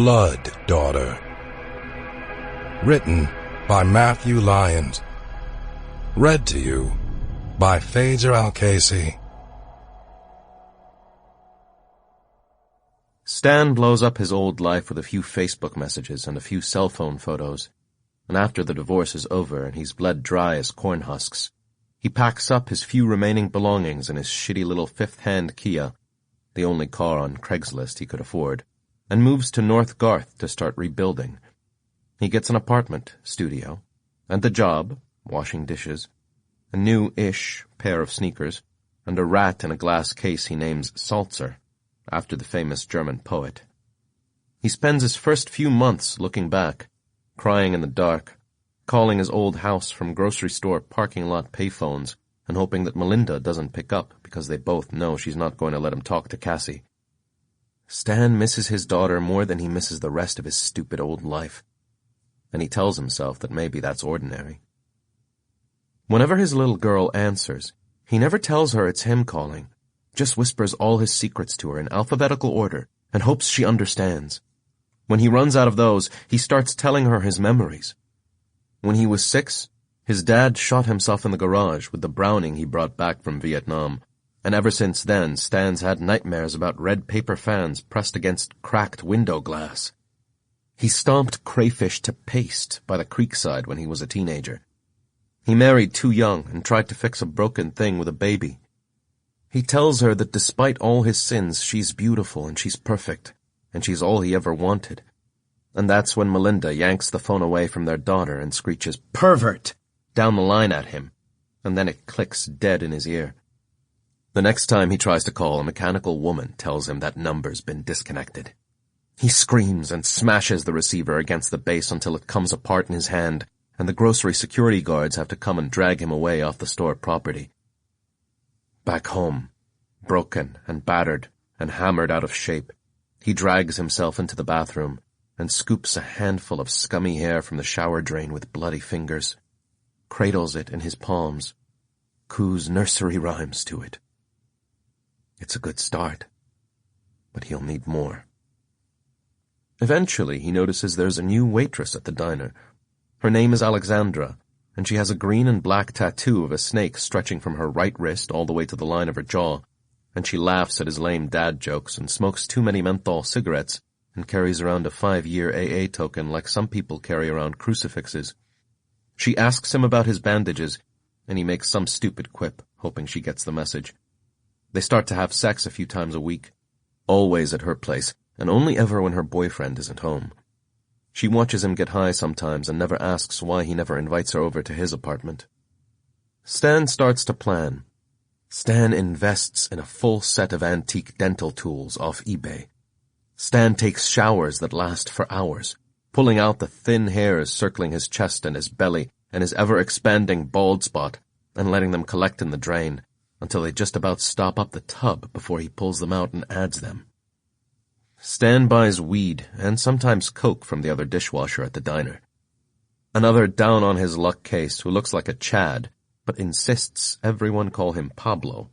Blood Daughter. Written by Matthew Lyons. Read to you by Phaedra Al-Casey. Stan blows up his old life with a few Facebook messages and a few cell phone photos, and after the divorce is over and he's bled dry as corn husks, he packs up his few remaining belongings in his shitty little fifth-hand Kia, the only car on Craigslist he could afford, and moves to North Garth to start rebuilding. He gets an apartment, studio, and a job, washing dishes, a new-ish pair of sneakers, and a rat in a glass case he names Salzer, after the famous German poet. He spends his first few months looking back, crying in the dark, calling his old house from grocery store parking lot payphones, and hoping that Melinda doesn't pick up because they both know she's not going to let him talk to Cassie. Stan misses his daughter more than he misses the rest of his stupid old life, and he tells himself that maybe that's ordinary. Whenever his little girl answers, he never tells her it's him calling, just whispers all his secrets to her in alphabetical order and hopes she understands. When he runs out of those, he starts telling her his memories. When he was 6, his dad shot himself in the garage with the Browning he brought back from Vietnam, and ever since then Stan's had nightmares about red paper fans pressed against cracked window glass. He stomped crayfish to paste by the creekside when he was a teenager. He married too young and tried to fix a broken thing with a baby. He tells her that despite all his sins, she's beautiful and she's perfect, and she's all he ever wanted. And that's when Melinda yanks the phone away from their daughter and screeches, "Pervert!" down the line at him, and then it clicks dead in his ear. The next time he tries to call, a mechanical woman tells him that number's been disconnected. He screams and smashes the receiver against the base until it comes apart in his hand, and the grocery security guards have to come and drag him away off the store property. Back home, broken and battered and hammered out of shape, he drags himself into the bathroom and scoops a handful of scummy hair from the shower drain with bloody fingers, cradles it in his palms, coos nursery rhymes to it. It's a good start, but he'll need more. Eventually, he notices there's a new waitress at the diner. Her name is Alexandra, and she has a green and black tattoo of a snake stretching from her right wrist all the way to the line of her jaw, and she laughs at his lame dad jokes and smokes too many menthol cigarettes and carries around a 5-year AA token like some people carry around crucifixes. She asks him about his bandages, and he makes some stupid quip, hoping she gets the message. They start to have sex a few times a week, always at her place, and only ever when her boyfriend isn't home. She watches him get high sometimes and never asks why he never invites her over to his apartment. Stan starts to plan. Stan invests in a full set of antique dental tools off eBay. Stan takes showers that last for hours, pulling out the thin hairs circling his chest and his belly and his ever-expanding bald spot and letting them collect in the drain until they just about stop up the tub before he pulls them out and adds them. Stan buys weed and sometimes coke from the other dishwasher at the diner. Another down-on-his-luck case who looks like a Chad, but insists everyone call him Pablo.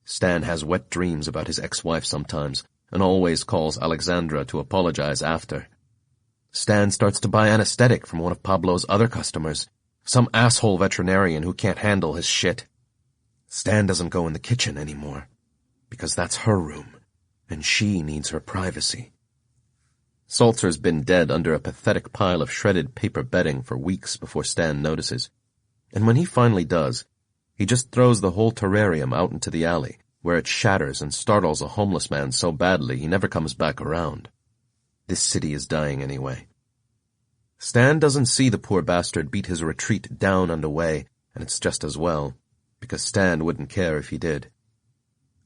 Stan has wet dreams about his ex-wife sometimes, and always calls Alexandra to apologize after. Stan starts to buy anesthetic from one of Pablo's other customers, some asshole veterinarian who can't handle his shit. Stan doesn't go in the kitchen anymore, because that's her room, and she needs her privacy. Salzer's been dead under a pathetic pile of shredded paper bedding for weeks before Stan notices, and when he finally does, he just throws the whole terrarium out into the alley, where it shatters and startles a homeless man so badly he never comes back around. This city is dying anyway. Stan doesn't see the poor bastard beat his retreat down and away, and it's just as well, because Stan wouldn't care if he did.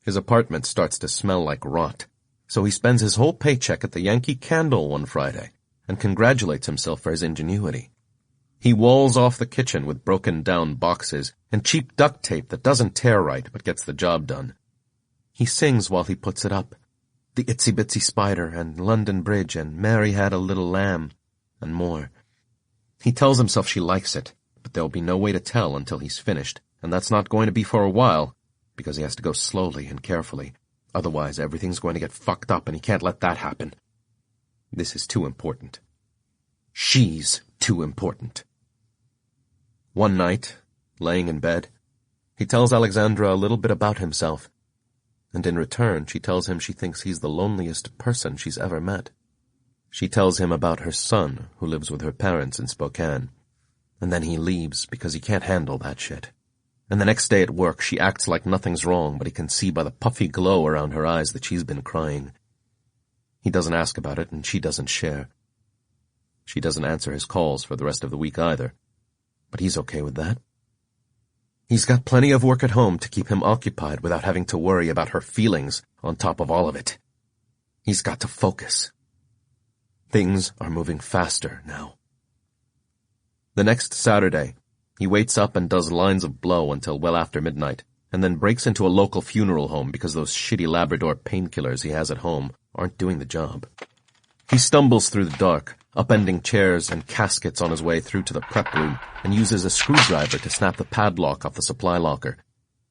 His apartment starts to smell like rot, so he spends his whole paycheck at the Yankee Candle one Friday and congratulates himself for his ingenuity. He walls off the kitchen with broken-down boxes and cheap duct tape that doesn't tear right but gets the job done. He sings while he puts it up. The Itsy Bitsy Spider and London Bridge and Mary Had a Little Lamb and more. He tells himself she likes it, but there'll be no way to tell until he's finished, and that's not going to be for a while, because he has to go slowly and carefully. Otherwise, everything's going to get fucked up and he can't let that happen. This is too important. She's too important. One night, laying in bed, he tells Alexandra a little bit about himself, and in return she tells him she thinks he's the loneliest person she's ever met. She tells him about her son, who lives with her parents in Spokane, and then he leaves because he can't handle that shit. And the next day at work, she acts like nothing's wrong, but he can see by the puffy glow around her eyes that she's been crying. He doesn't ask about it, and she doesn't share. She doesn't answer his calls for the rest of the week either, but he's okay with that. He's got plenty of work at home to keep him occupied without having to worry about her feelings on top of all of it. He's got to focus. Things are moving faster now. The next Saturday, he waits up and does lines of blow until well after midnight, and then breaks into a local funeral home because those shitty Labrador painkillers he has at home aren't doing the job. He stumbles through the dark, upending chairs and caskets on his way through to the prep room, and uses a screwdriver to snap the padlock off the supply locker.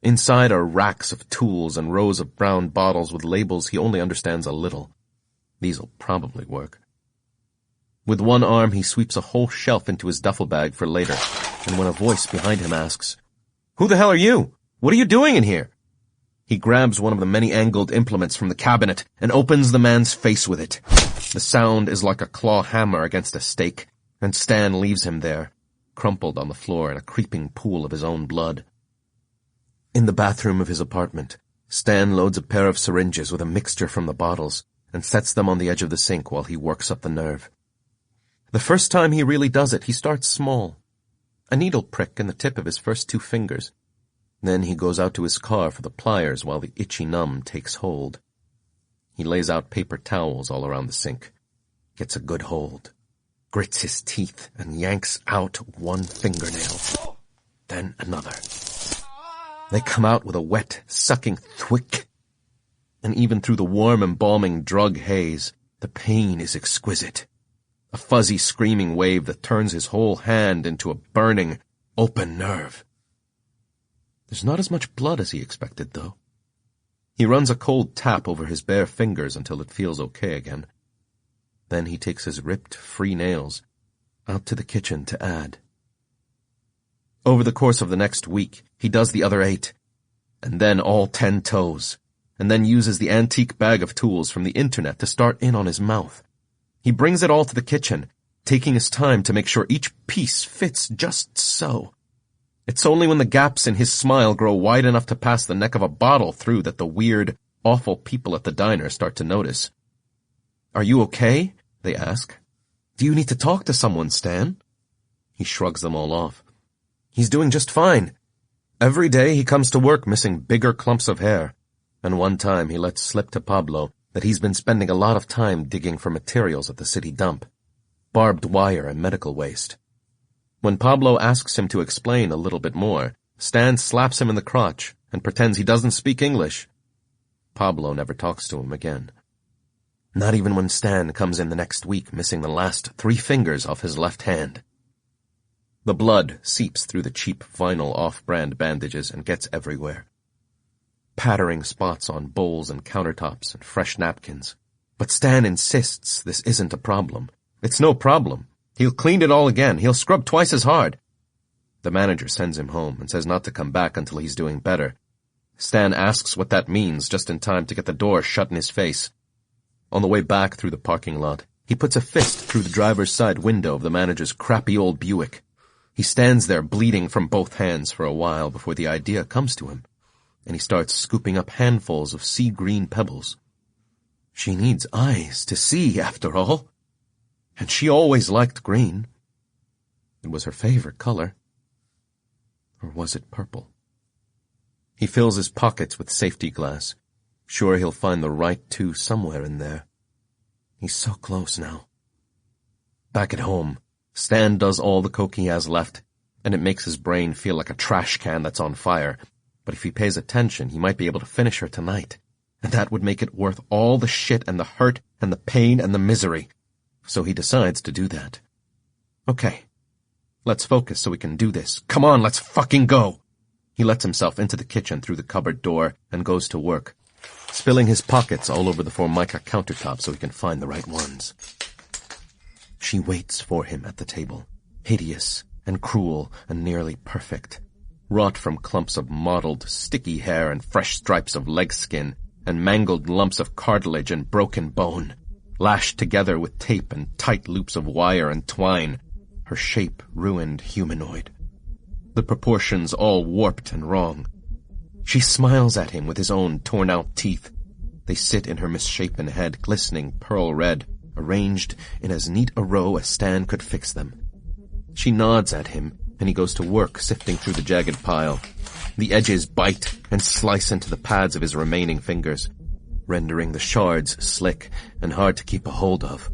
Inside are racks of tools and rows of brown bottles with labels he only understands a little. These'll probably work. With one arm, he sweeps a whole shelf into his duffel bag for later, and when a voice behind him asks, "Who the hell are you? What are you doing in here?" he grabs one of the many angled implements from the cabinet and opens the man's face with it. The sound is like a claw hammer against a stake, and Stan leaves him there, crumpled on the floor in a creeping pool of his own blood. In the bathroom of his apartment, Stan loads a pair of syringes with a mixture from the bottles and sets them on the edge of the sink while he works up the nerve. The first time he really does it, he starts small. A needle prick in the tip of his first 2 fingers. Then he goes out to his car for the pliers while the itchy numb takes hold. He lays out paper towels all around the sink, gets a good hold, grits his teeth and yanks out one fingernail, then another. They come out with a wet, sucking thwick, and even through the warm, embalming drug haze, the pain is exquisite. A fuzzy, screaming wave that turns his whole hand into a burning, open nerve. There's not as much blood as he expected, though. He runs a cold tap over his bare fingers until it feels okay again. Then he takes his ripped, free nails out to the kitchen to add. Over the course of the next week, he does the other 8, and then all 10 toes, and then uses the antique bag of tools from the internet to start in on his mouth. He brings it all to the kitchen, taking his time to make sure each piece fits just so. It's only when the gaps in his smile grow wide enough to pass the neck of a bottle through that the weird, awful people at the diner start to notice. "Are you okay?" they ask. "Do you need to talk to someone, Stan?" He shrugs them all off. He's doing just fine. Every day he comes to work missing bigger clumps of hair, and one time he lets slip to Pablo that he's been spending a lot of time digging for materials at the city dump. Barbed wire and medical waste. When Pablo asks him to explain a little bit more, Stan slaps him in the crotch and pretends he doesn't speak English. Pablo never talks to him again. Not even when Stan comes in the next week missing the last 3 fingers off his left hand. The blood seeps through the cheap vinyl off-brand bandages and gets everywhere. Pattering spots on bowls and countertops and fresh napkins. But Stan insists this isn't a problem. It's no problem. He'll clean it all again. He'll scrub twice as hard. The manager sends him home and says not to come back until he's doing better. Stan asks what that means just in time to get the door shut in his face. On the way back through the parking lot, he puts a fist through the driver's side window of the manager's crappy old Buick. He stands there bleeding from both hands for a while before the idea comes to him, and he starts scooping up handfuls of sea green pebbles. She needs eyes to see, after all. And she always liked green. It was her favorite color. Or was it purple? He fills his pockets with safety glass, sure he'll find the right 2 somewhere in there. He's so close now. Back at home, Stan does all the coke he has left, and it makes his brain feel like a trash can that's on fire. But if he pays attention, he might be able to finish her tonight, and that would make it worth all the shit and the hurt and the pain and the misery. So he decides to do that. Okay, let's focus so we can do this. Come on, let's fucking go! He lets himself into the kitchen through the cupboard door and goes to work, spilling his pockets all over the Formica countertop so he can find the right ones. She waits for him at the table, hideous and cruel and nearly perfect, wrought from clumps of mottled, sticky hair and fresh stripes of leg skin and mangled lumps of cartilage and broken bone, lashed together with tape and tight loops of wire and twine, her shape ruined humanoid. The proportions all warped and wrong. She smiles at him with his own torn-out teeth. They sit in her misshapen head, glistening pearl red, arranged in as neat a row as Stan could fix them. She nods at him, and he goes to work sifting through the jagged pile. The edges bite and slice into the pads of his remaining fingers, rendering the shards slick and hard to keep a hold of.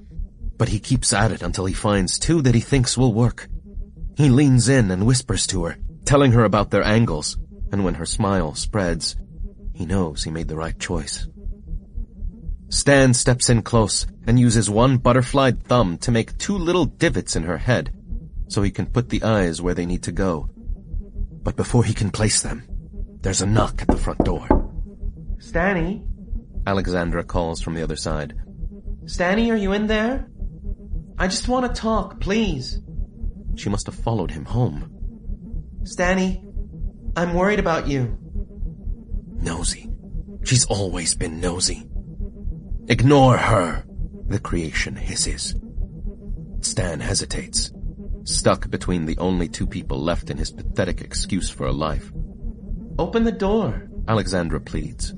But he keeps at it until he finds two that he thinks will work. He leans in and whispers to her, telling her about their angles, and when her smile spreads, he knows he made the right choice. Stan steps in close and uses one butterflied thumb to make two little divots in her head, so he can put the eyes where they need to go. But before he can place them, there's a knock at the front door. "Stanny?" Alexandra calls from the other side. "Stanny, are you in there? I just want to talk, please." She must have followed him home. "Stanny, I'm worried about you." Nosy. She's always been nosy. Ignore her, the creation hisses. Stan hesitates, stuck between the only two people left in his pathetic excuse for a life. "Open the door," Alexandra pleads.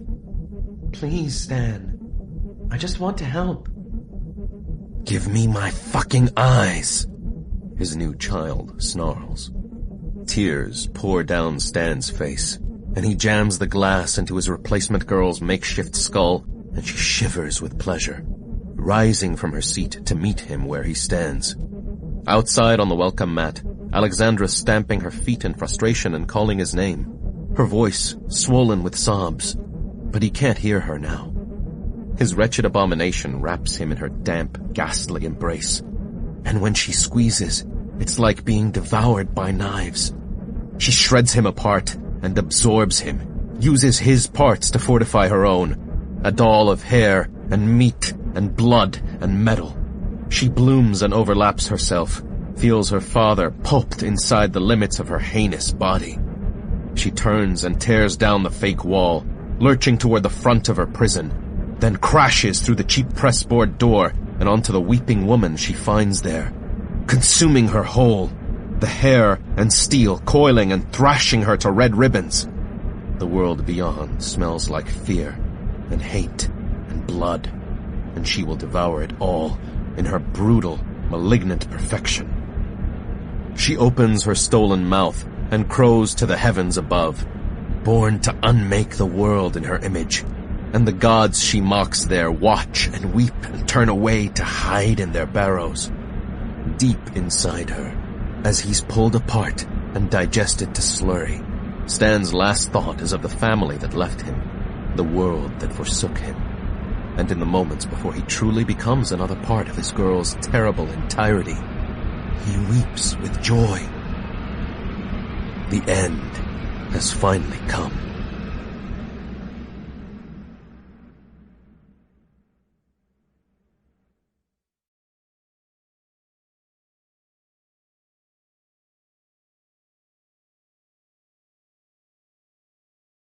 "Please, Stan. I just want to help." Give me my fucking eyes, his new child snarls. Tears pour down Stan's face, and he jams the glass into his replacement girl's makeshift skull, and she shivers with pleasure, rising from her seat to meet him where he stands. Outside on the welcome mat, Alexandra's stamping her feet in frustration and calling his name, her voice swollen with sobs, but he can't hear her now. His wretched abomination wraps him in her damp, ghastly embrace, and when she squeezes, it's like being devoured by knives. She shreds him apart and absorbs him, uses his parts to fortify her own, a doll of hair and meat and blood and metal. She blooms and overlaps herself, feels her father pulped inside the limits of her heinous body. She turns and tears down the fake wall, lurching toward the front of her prison, then crashes through the cheap pressboard door and onto the weeping woman she finds there, consuming her whole, the hair and steel coiling and thrashing her to red ribbons. The world beyond smells like fear and hate and blood, and she will devour it all in her brutal, malignant perfection. She opens her stolen mouth and crows to the heavens above, born to unmake the world in her image, and the gods she mocks there watch and weep and turn away to hide in their barrows. Deep inside her, as he's pulled apart and digested to slurry, Stan's last thought is of the family that left him, the world that forsook him, and in the moments before he truly becomes another part of his girl's terrible entirety, he weeps with joy. The end has finally come.